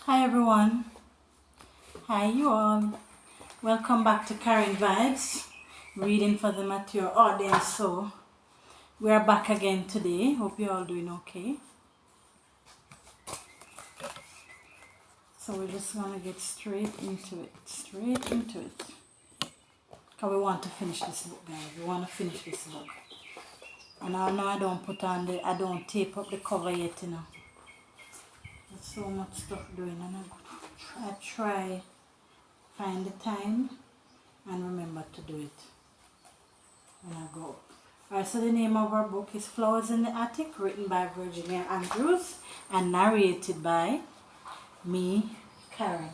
Hi everyone. Hi you all. Welcome back to Karen Vibes, reading for the mature audience. So we are back again today. Hope you're all doing okay. So we're just gonna get straight into it. Straight into it. Cause we want to finish this book, guys. We want to finish this book. And I know I don't tape up the cover yet, There's so much stuff doing, and I try find the time and remember to do it when I go. Alright, so the name of our book is Flowers in the Attic, written by Virginia Andrews and narrated by me, Karen.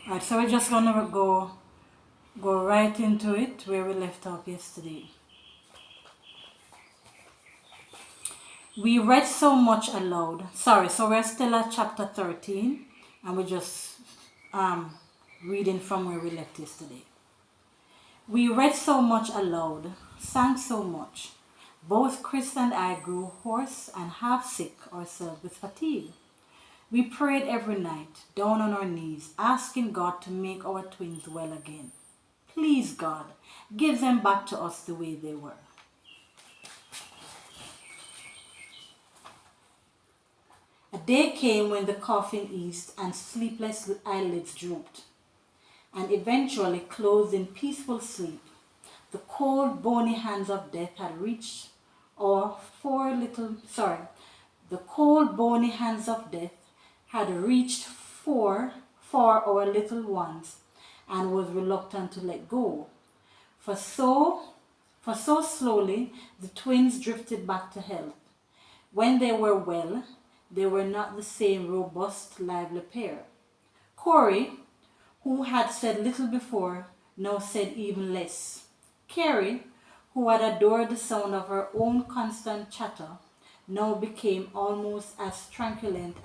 Alright, so we're just gonna go right into it where we left off yesterday. We read so much aloud. Sorry, so we're still at chapter 13 and we're just reading from where we left yesterday. We read so much aloud, sang so much. Both Chris and I grew hoarse and half sick ourselves with fatigue. We prayed every night, down on our knees, asking God to make our twins well again. Please, God, give them back to us the way they were. A day came when the coughing eased and sleepless eyelids drooped, and eventually closed in peaceful sleep. The cold, bony hands of death had reached the cold, bony hands of death had reached for our little ones and was reluctant to let go. For so slowly the twins drifted back to health. When they were well, they were not the same robust, lively pair. Corey, who had said little before, now said even less. Carrie, who had adored the sound of her own constant chatter, now became almost as truculent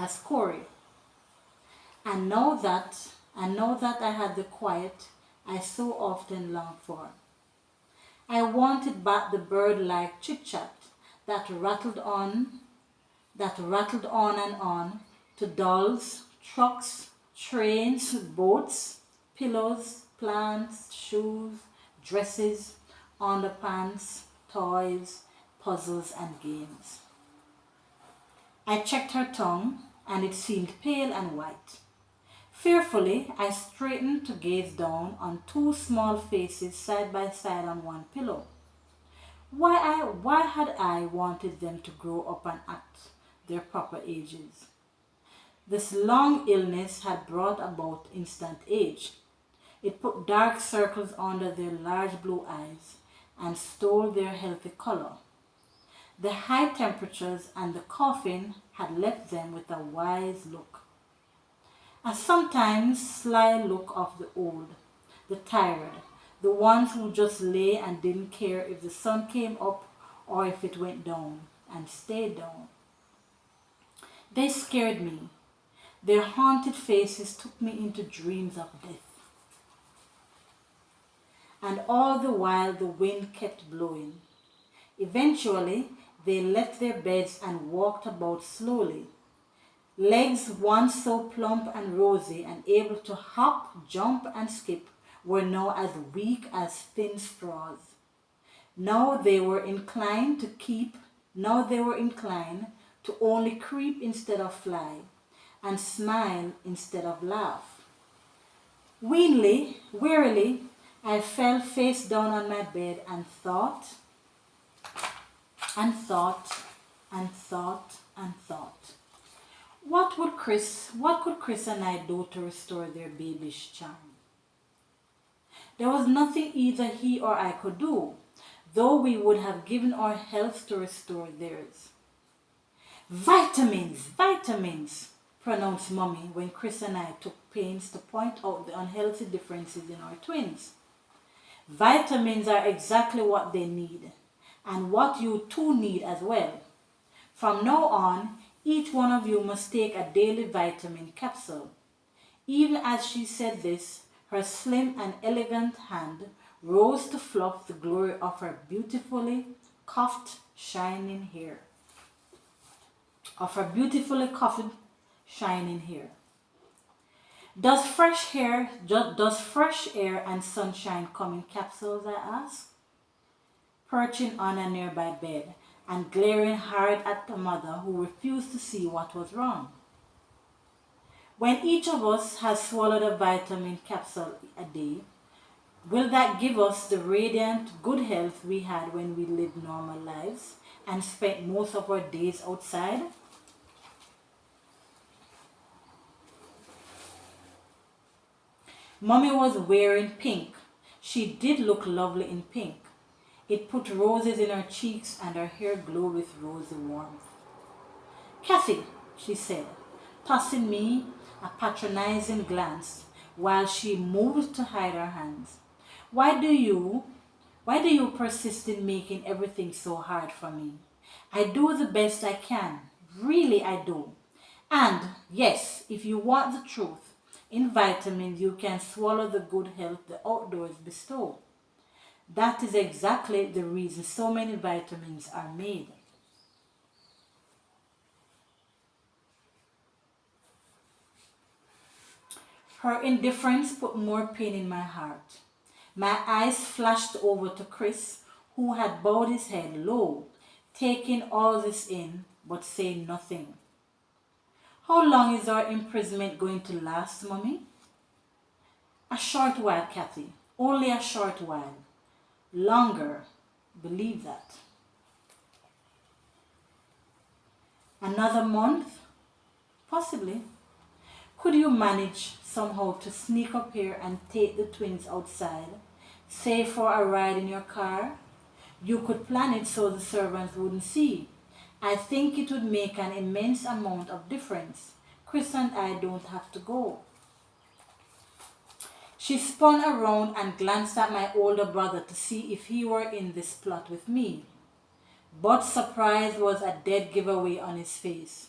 as Corey. And now that I had the quiet I so often longed for. I wanted back the bird-like chit-chat that rattled on and on to dolls, trucks, trains, boats, pillows, plants, shoes, dresses, underpants, toys, puzzles, and games. I checked her tongue, and it seemed pale and white. Fearfully, I straightened to gaze down on two small faces side by side on one pillow. Why had I wanted them to grow up and act their proper ages? This long illness had brought about instant age. It put dark circles under their large blue eyes and stole their healthy color. The high temperatures and the coughing had left them with a wise look. A sometimes sly look of the old, the tired, the ones who just lay and didn't care if the sun came up or if it went down and stayed down. They scared me. Their haunted faces took me into dreams of death. And all the while the wind kept blowing. Eventually, they left their beds and walked about slowly. Legs once so plump and rosy and able to hop, jump, and skip were now as weak as thin straws. Now they were inclined to only creep instead of fly, and smile instead of laugh. Wearily, I fell face down on my bed and thought, and thought, and thought, and thought. What could Chris and I do to restore their babyish charm? There was nothing either he or I could do, though we would have given our health to restore theirs. Vitamins, pronounced Mommy when Chris and I took pains to point out the unhealthy differences in our twins. Vitamins are exactly what they need, and what you too need as well. From now on, each one of you must take a daily vitamin capsule. Even as she said this, her slim and elegant hand rose to fluff the glory of her beautifully coiffed, shining hair. Does fresh air and sunshine come in capsules? I asked, perching on a nearby bed and glaring hard at the mother who refused to see what was wrong. When each of us has swallowed a vitamin capsule a day, will that give us the radiant good health we had when we lived normal lives and spent most of our days outside? Mommy was wearing pink. She did look lovely in pink. It put roses in her cheeks and her hair glowed with rosy warmth. Kathy, she said, tossing me a patronizing glance while she moved to hide her hands. Why do you persist in making everything so hard for me? I do the best I can. Really, I do. And yes, if you want the truth, in vitamins you can swallow the good health the outdoors bestow. That is exactly the reason so many vitamins are made. Her indifference put more pain in my heart. My eyes flashed over to Chris, who had bowed his head low, taking all this in, but saying nothing. How long is our imprisonment going to last, Mummy? A short while, Kathy. Only a short while. Longer. Believe that. Another month? Possibly. Could you manage somehow to sneak up here and take the twins outside, say for a ride in your car? You could plan it so the servants wouldn't see. I think it would make an immense amount of difference. Chris and I don't have to go. She spun around and glanced at my older brother to see if he were in this plot with me. But surprise was a dead giveaway on his face.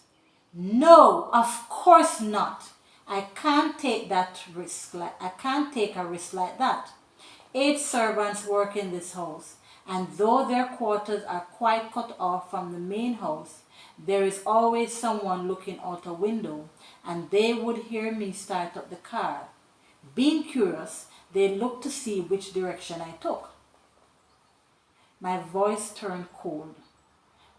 No, of course not. I can't take a risk like that. 8 servants work in this house, and though their quarters are quite cut off from the main house, there is always someone looking out a window, and they would hear me start up the car. Being curious, they looked to see which direction I took. My voice turned cold.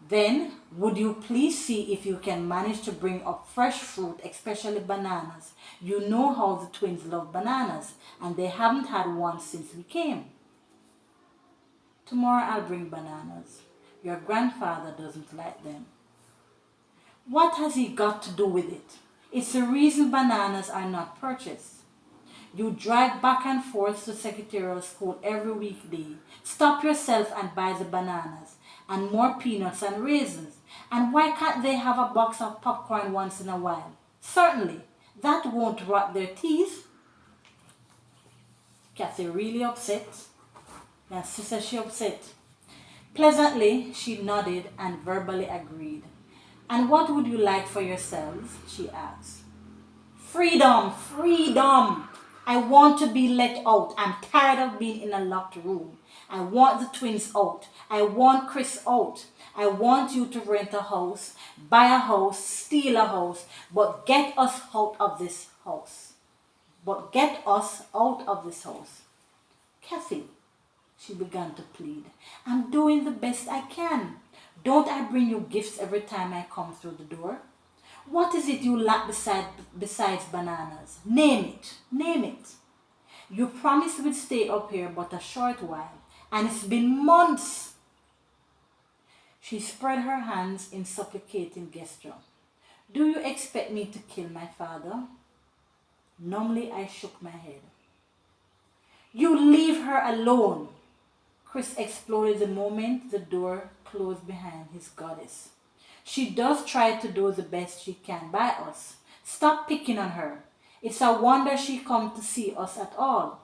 Then, would you please see if you can manage to bring up fresh fruit, especially bananas? You know how the twins love bananas, and they haven't had one since we came. Tomorrow I'll bring bananas. Your grandfather doesn't like them. What has he got to do with it? It's the reason bananas are not purchased. You drive back and forth to secretarial school every weekday. Stop yourself and buy the bananas, and more peanuts and raisins. And why can't they have a box of popcorn once in a while? Certainly, that won't rot their teeth. Kathy really upset. Yeah, sister, she upset. Pleasantly, she nodded and verbally agreed. And what would you like for yourselves? She asked. Freedom, freedom. I want to be let out. I'm tired of being in a locked room. I want the twins out. I want Chris out. I want you to rent a house, buy a house, steal a house, but get us out of this house. Kathy, she began to plead, I'm doing the best I can. Don't I bring you gifts every time I come through the door? What is it you lack besides bananas? Name it. You promised we'd stay up here but a short while, and it's been months. She spread her hands in supplicating gesture. Do you expect me to kill my father? Numbly, I shook my head. You leave her alone. Chris exploded the moment the door closed behind his goddess. She does try to do the best she can by us. Stop picking on her. It's a wonder she come to see us at all.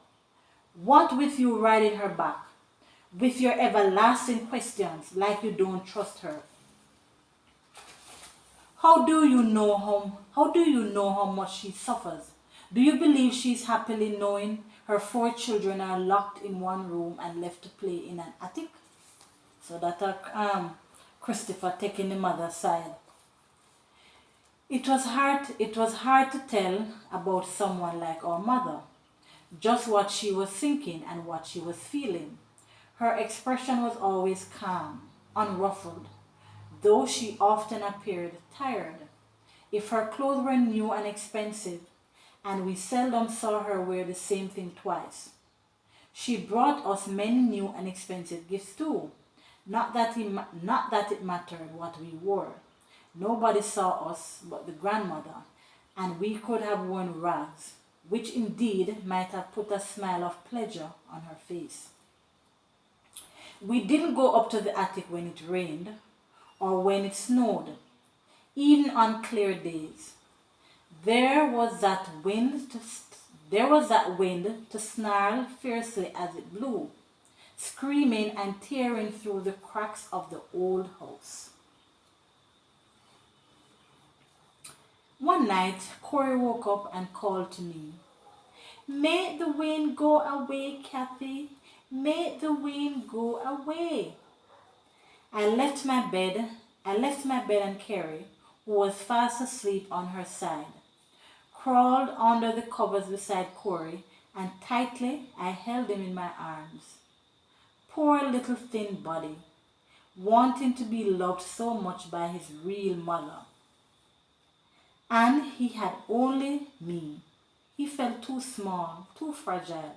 What with you riding her back? With your everlasting questions like you don't trust her. How do you know how much she suffers? Do you believe she's happily knowing her 4 children are locked in one room and left to play in an attic? So that Christopher taking the mother's side. It was hard to tell about someone like our mother, just what she was thinking and what she was feeling. Her expression was always calm, unruffled, though she often appeared tired. If her clothes were new and expensive, and we seldom saw her wear the same thing twice, she brought us many new and expensive gifts too. Not that it mattered what we wore. Nobody saw us but the grandmother, and we could have worn rags, which indeed might have put a smile of pleasure on her face. We didn't go up to the attic when it rained or when it snowed, even on clear days. There was that wind to snarl fiercely as it blew, screaming and tearing through the cracks of the old house. One night, Corey woke up and called to me, "Make the wind go away, Kathy. Make the wind go away." I left my bed and Carrie, who was fast asleep on her side, crawled under the covers beside Corey, and tightly I held him in my arms. Poor little thin body, wanting to be loved so much by his real mother. And he had only me. He felt too small, too fragile,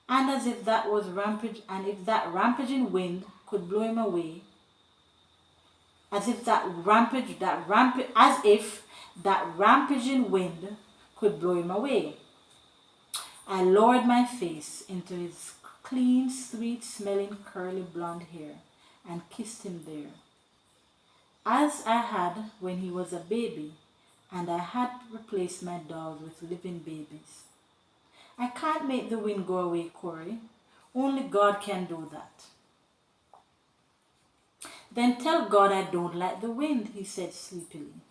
and as if that was rampage, and if that rampaging wind could blow him away, as if that rampaging wind could blow him away. I lowered my face into his clean, sweet-smelling, curly blonde hair and kissed him there, as I had when he was a baby, and I had replaced my dolls with living babies. I can't make the wind go away, Corey. Only God can do that. Then tell God I don't like the wind, he said sleepily.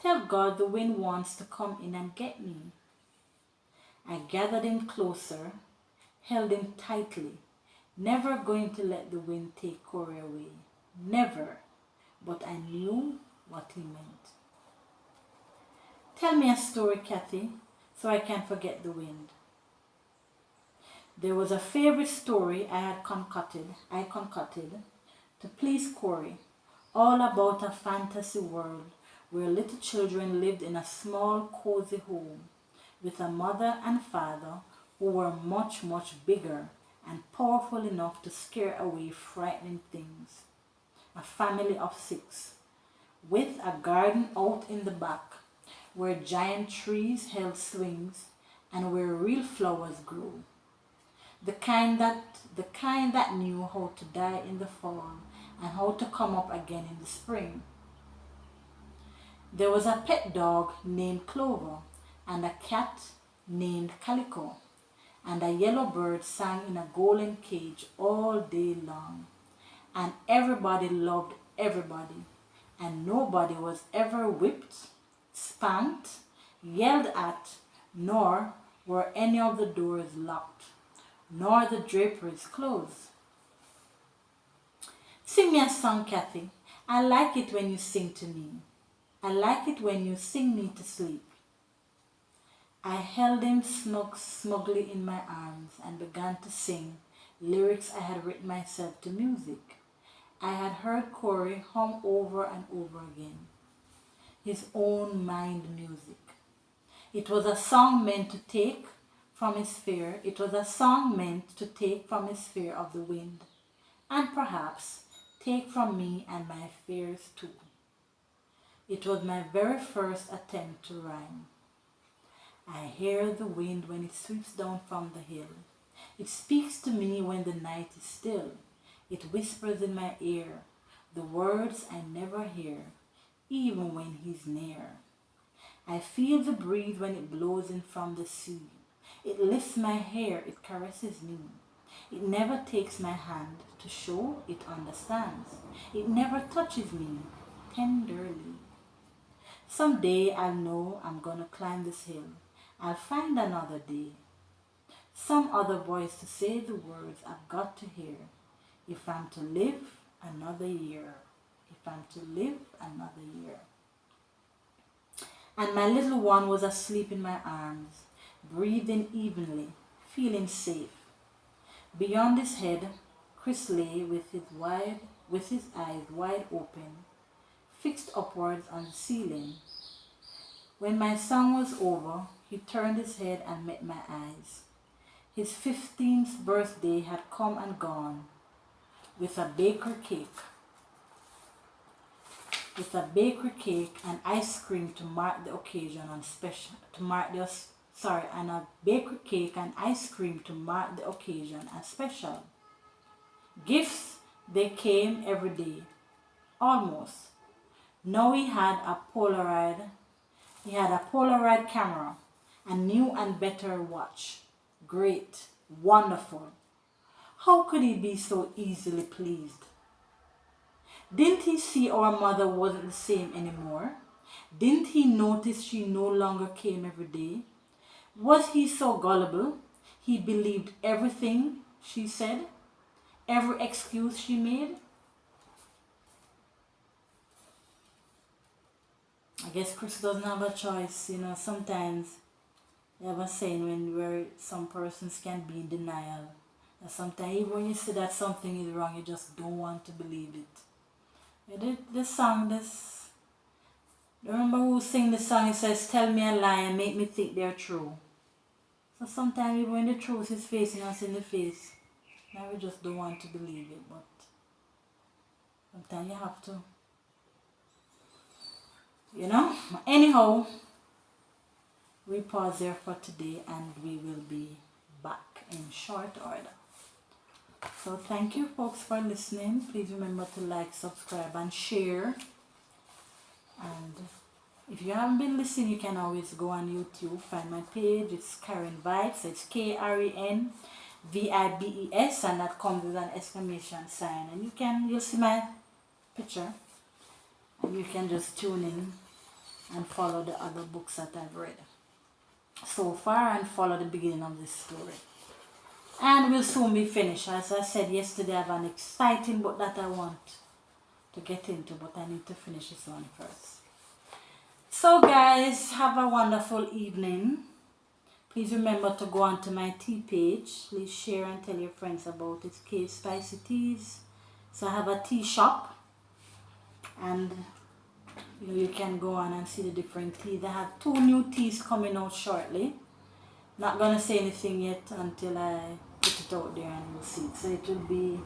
Tell God the wind wants to come in and get me. I gathered him closer, held him tightly, never going to let the wind take Corey away. Never. But I knew what he meant. Tell me a story, Kathy, so I can forget the wind. There was a favorite story I concocted to please Corey, all about a fantasy world where little children lived in a small, cozy home with a mother and father who were much, much bigger and powerful enough to scare away frightening things. A family of 6, with a garden out in the back where giant trees held swings and where real flowers grew. The kind that knew how to die in the fall and how to come up again in the spring. There was a pet dog named Clover, and a cat named Calico, and a yellow bird sang in a golden cage all day long. And everybody loved everybody, and nobody was ever whipped, spanked, yelled at, nor were any of the doors locked, nor the draperies closed. Sing me a song, Kathy. I like it when you sing to me. I like it when you sing me to sleep. I held him smugly in my arms and began to sing lyrics I had written myself to music. I had heard Corey hum over and over again, his own mind music. It was a song meant to take from his fear. It was a song meant to take from his fear of the wind, and perhaps take from me and my fears too. It was my very first attempt to rhyme. I hear the wind when it sweeps down from the hill. It speaks to me when the night is still. It whispers in my ear the words I never hear, even when he's near. I feel the breeze when it blows in from the sea. It lifts my hair, it caresses me. It never takes my hand to show it understands. It never touches me tenderly. Someday I'll know I'm gonna climb this hill, I'll find another day. Some other voice to say the words I've got to hear. If I'm to live another year. If I'm to live another year. And my little one was asleep in my arms, breathing evenly, feeling safe. Beyond his head, Chris lay with his eyes wide open, fixed upwards on the ceiling. When my song was over, he turned his head and met my eyes. His 15th birthday had come and gone, with a baker cake and ice cream to mark the occasion and a baker cake and ice cream to mark the occasion and special. Gifts, they came every day, almost. Now he had a Polaroid camera, a new and better watch. Great, wonderful. How could he be so easily pleased? Didn't he see our mother wasn't the same anymore? Didn't he notice she no longer came every day? Was he so gullible? He believed everything she said, every excuse she made. I guess Chris doesn't have a choice. Sometimes they have a saying where some persons can be in denial. And sometimes even when you say that something is wrong, you just don't want to believe it. Remember who sang the song? It says, tell me a lie and make me think they're true. So sometimes even when the truth is facing us in the face, now we just don't want to believe it, but sometimes you have to. Anyhow, we pause there for today and we will be back in short order. So thank you folks for listening. Please remember to like, subscribe and share. And if you haven't been listening, you can always go on YouTube, find my page. It's Karen Vibes. It's KrenVibes, and that comes with an exclamation sign. And you'll see my picture. And you can just tune in and follow the other books that I've read so far and follow the beginning of this story. And we'll soon be finished. As I said yesterday, I have an exciting book that I want to get into, but I need to finish this one first. So guys, have a wonderful evening. Please remember to go onto my tea page. Please share and tell your friends about it. Cave Spicy Teas. So I have a tea shop, and you can go on and see the different teas. I have 2 new teas coming out shortly. Not gonna say anything yet until I put it out there and you'll see it. So it will be,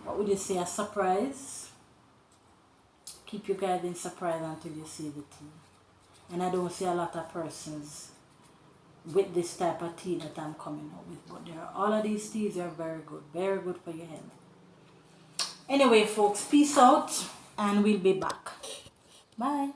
what would you say, a surprise. Keep you guys in surprise until you see the tea. And I don't see a lot of persons with this type of tea that I'm coming out with, but all of these teas are very good for your health. Anyway folks, peace out and we'll be back. Bye.